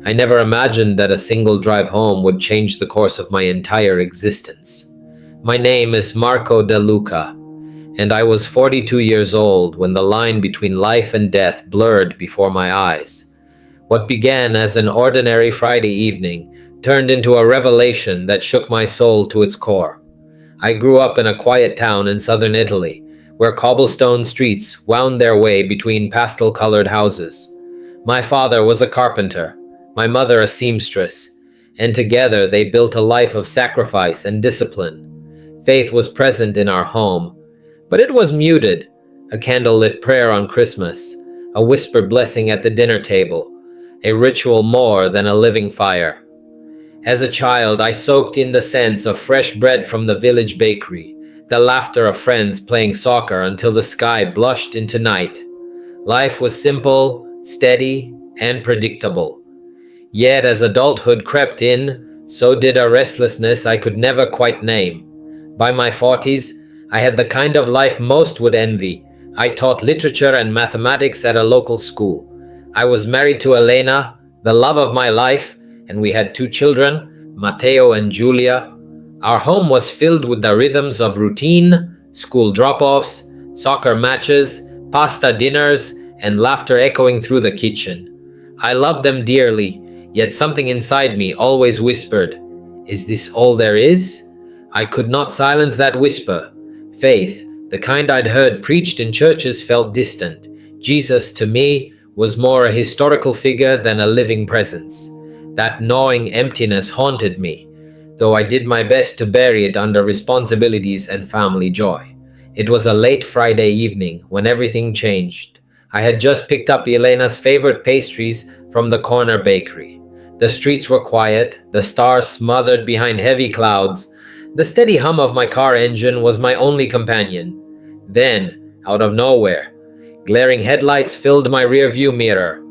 I never imagined that a single drive home would change the course of my entire existence. My name is Marco DeLuca, and I was 42 years old when the line between life and death blurred before my eyes. What began as an ordinary Friday evening turned into a revelation that shook my soul to its core. I grew up in a quiet town in southern Italy, where cobblestone streets wound their way between pastel-colored houses. My father was a carpenter, my mother a seamstress, and together they built a life of sacrifice and discipline. Faith was present in our home, but it was muted: a candlelit prayer on Christmas, a whispered blessing at the dinner table, a ritual more than a living fire. As a child, I soaked in the scents of fresh bread from the village bakery, the laughter of friends playing soccer until the sky blushed into night. Life was simple, steady, and predictable. Yet as adulthood crept in, so did a restlessness I could never quite name. By my 40s, I had the kind of life most would envy. I taught literature and mathematics at a local school. I was married to Elena, the love of my life, and we had 2 children, Matteo and Giulia. Our home was filled with the rhythms of routine, school drop-offs, soccer matches, pasta dinners, and laughter echoing through the kitchen. I loved them dearly, yet something inside me always whispered, "Is this all there is?" I could not silence that whisper. Faith, the kind I'd heard preached in churches, felt distant. Jesus, to me, was more a historical figure than a living presence. That gnawing emptiness haunted me, though I did my best to bury it under responsibilities and family joy. It was a late Friday evening when everything changed. I had just picked up Elena's favorite pastries from the corner bakery. The streets were quiet, the stars smothered behind heavy clouds. The steady hum of my car engine was my only companion. Then, out of nowhere, glaring headlights filled my rearview mirror.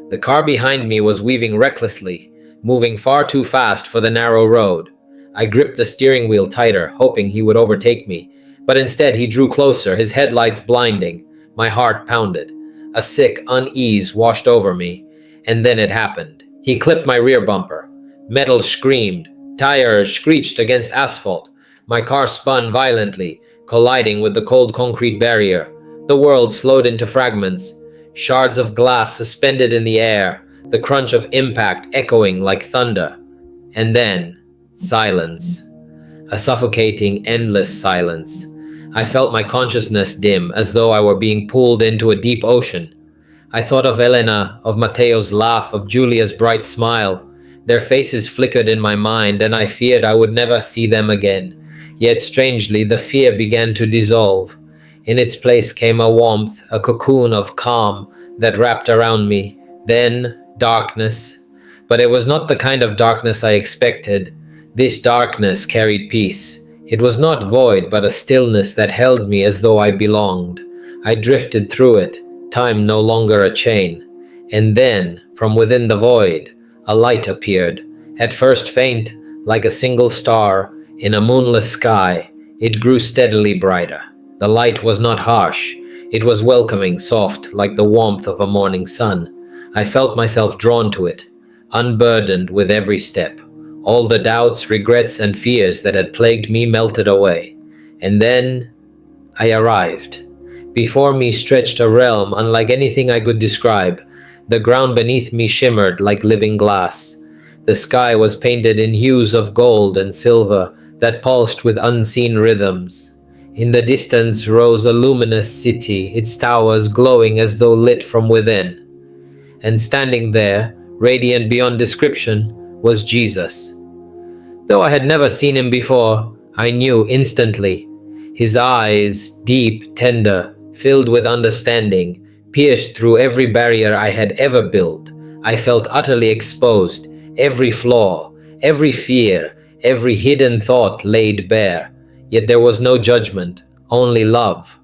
The car behind me was weaving recklessly, moving far too fast for the narrow road. I gripped the steering wheel tighter, hoping he would overtake me, but instead he drew closer, his headlights blinding. My heart pounded. A sick unease washed over me, and then it happened. He clipped my rear bumper. Metal screamed. Tires screeched against asphalt. My car spun violently, colliding with the cold concrete barrier. The world slowed into fragments, shards of glass suspended in the air, the crunch of impact echoing like thunder. And then, silence. A suffocating, endless silence. I felt my consciousness dim, as though I were being pulled into a deep ocean. I thought of Elena, of Matteo's laugh, of Giulia's bright smile. Their faces flickered in my mind, and I feared I would never see them again. Yet strangely, the fear began to dissolve. In its place came a warmth, a cocoon of calm that wrapped around me. Then, darkness. But it was not the kind of darkness I expected. This darkness carried peace. It was not void, but a stillness that held me as though I belonged. I drifted through it, time no longer a chain. And then, from within the void, a light appeared. At first faint, like a single star, in a moonless sky. It grew steadily brighter. The light was not harsh. It was welcoming, soft, like the warmth of a morning sun. I felt myself drawn to it, unburdened with every step. All the doubts, regrets, and fears that had plagued me melted away. And then I arrived. Before me stretched a realm unlike anything I could describe. The ground beneath me shimmered like living glass. The sky was painted in hues of gold and silver that pulsed with unseen rhythms. In the distance rose a luminous city, its towers glowing as though lit from within. And standing there, radiant beyond description, was Jesus. Though I had never seen him before, I knew instantly. His eyes, deep, tender, filled with understanding, pierced through every barrier I had ever built. I felt utterly exposed, every flaw, every fear, every hidden thought laid bare. Yet there was no judgment, only love.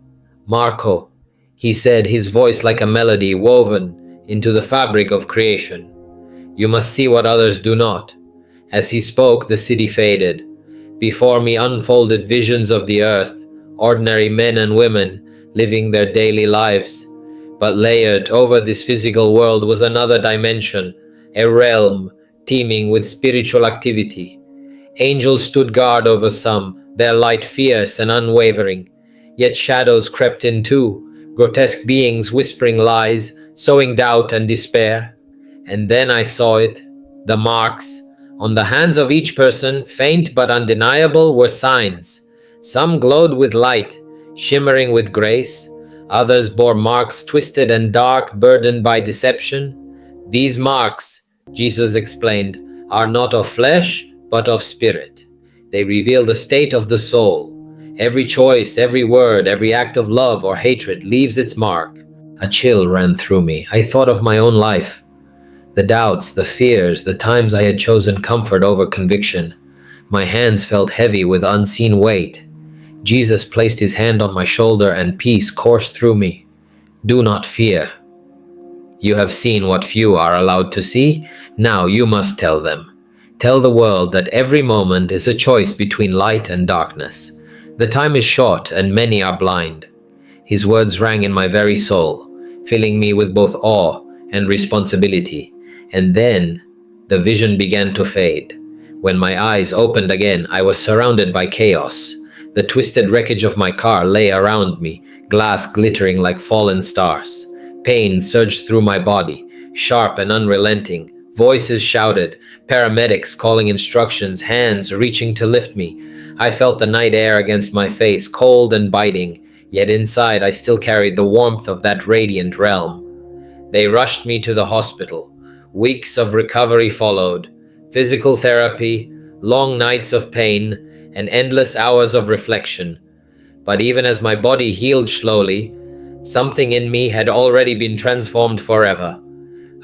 "Marco," he said, his voice like a melody woven into the fabric of creation. "You must see what others do not." As he spoke, the city faded. Before me unfolded visions of the earth, ordinary men and women living their daily lives. But layered over this physical world was another dimension, a realm teeming with spiritual activity. Angels stood guard over some, their light fierce and unwavering. Yet shadows crept in too, grotesque beings whispering lies, sowing doubt and despair. And then I saw it. The marks on the hands of each person, faint but undeniable, were signs. Some glowed with light, shimmering with grace. Others bore marks twisted and dark, burdened by deception. These marks, Jesus explained, are not of flesh, but of spirit. They reveal the state of the soul. Every choice, every word, every act of love or hatred leaves its mark. A chill ran through me. I thought of my own life. The doubts, the fears, the times I had chosen comfort over conviction. My hands felt heavy with unseen weight. Jesus placed his hand on my shoulder and peace coursed through me. Do not fear. You have seen what few are allowed to see. Now you must tell them. Tell the world that every moment is a choice between light and darkness. The time is short and many are blind. His words rang in my very soul, filling me with both awe and responsibility. And then the vision began to fade. When my eyes opened again, I was surrounded by chaos. The twisted wreckage of my car lay around me, glass glittering like fallen stars. Pain surged through my body, sharp and unrelenting. Voices shouted, paramedics calling instructions, hands reaching to lift me. I felt the night air against my face, cold and biting, yet inside I still carried the warmth of that radiant realm. They rushed me to the hospital. Weeks of recovery followed, physical therapy, long nights of pain, and endless hours of reflection. But even as my body healed slowly, something in me had already been transformed forever.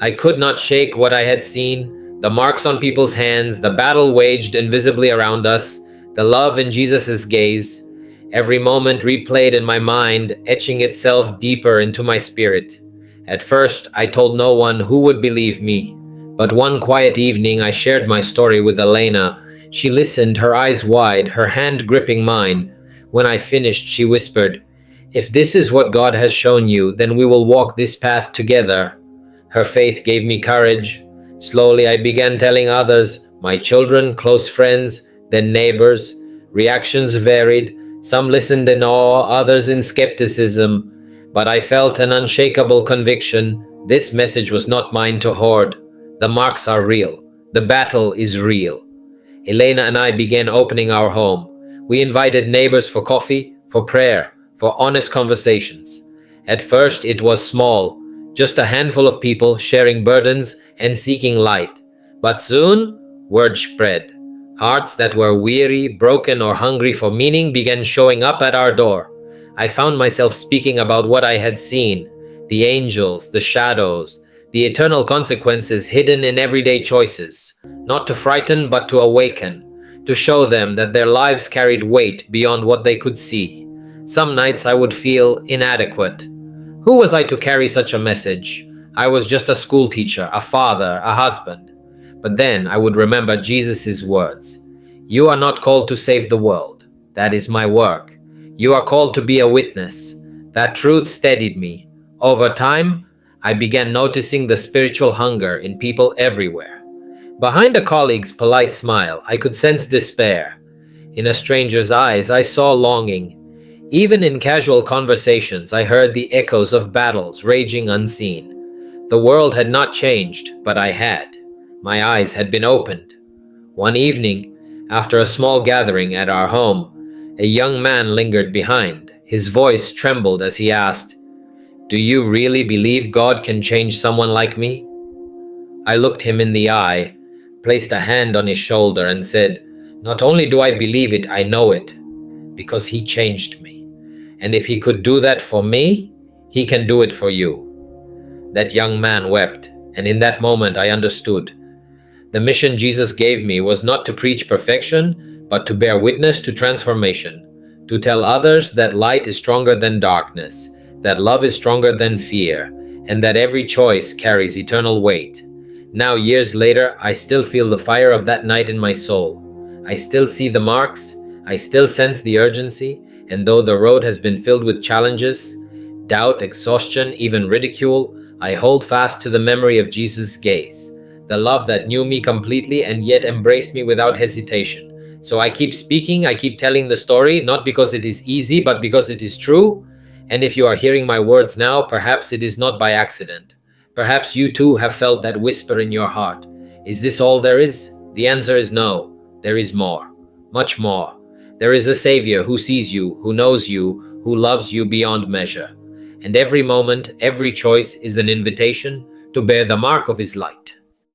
I could not shake what I had seen, the marks on people's hands, the battle waged invisibly around us, the love in Jesus' gaze, every moment replayed in my mind, etching itself deeper into my spirit. At first, I told no one who would believe me, but one quiet evening I shared my story with Elena. She listened, her eyes wide, her hand gripping mine. When I finished, she whispered, "If this is what God has shown you, then we will walk this path together." Her faith gave me courage. Slowly I began telling others, my children, close friends, then neighbors. Reactions varied. Some listened in awe, others in skepticism. But I felt an unshakable conviction. This message was not mine to hoard. The marks are real. The battle is real. Elena and I began opening our home. We invited neighbors for coffee, for prayer, for honest conversations. At first it was small, just a handful of people sharing burdens and seeking light. But soon, word spread. Hearts that were weary, broken, or hungry for meaning began showing up at our door. I found myself speaking about what I had seen, the angels, the shadows, the eternal consequences hidden in everyday choices, not to frighten but to awaken, to show them that their lives carried weight beyond what they could see. Some nights I would feel inadequate. Who was I to carry such a message? I was just a school teacher, a father, a husband. But then I would remember Jesus' words. You are not called to save the world. That is my work. You are called to be a witness. That truth steadied me. Over time, I began noticing the spiritual hunger in people everywhere. Behind a colleague's polite smile, I could sense despair. In a stranger's eyes, I saw longing. Even in casual conversations, I heard the echoes of battles raging unseen. The world had not changed, but I had. My eyes had been opened. One evening, after a small gathering at our home, a young man lingered behind. His voice trembled as he asked, "Do you really believe God can change someone like me?" I looked him in the eye, placed a hand on his shoulder, and said, "Not only do I believe it, I know it, because he changed me. And if he could do that for me, he can do it for you." That young man wept, and in that moment I understood. The mission Jesus gave me was not to preach perfection, but to bear witness to transformation, to tell others that light is stronger than darkness, that love is stronger than fear, and that every choice carries eternal weight. Now, years later, I still feel the fire of that night in my soul. I still see the marks, I still sense the urgency, and though the road has been filled with challenges, doubt, exhaustion, even ridicule, I hold fast to the memory of Jesus' gaze. the love that knew me completely and yet embraced me without hesitation. So I keep speaking, I keep telling the story, not because it is easy, but because it is true. And if you are hearing my words now, perhaps it is not by accident. Perhaps you too have felt that whisper in your heart. Is this all there is? The answer is no. There is more. Much more. There is a Savior who sees you, who knows you, who loves you beyond measure. And every moment, every choice is an invitation to bear the mark of His light.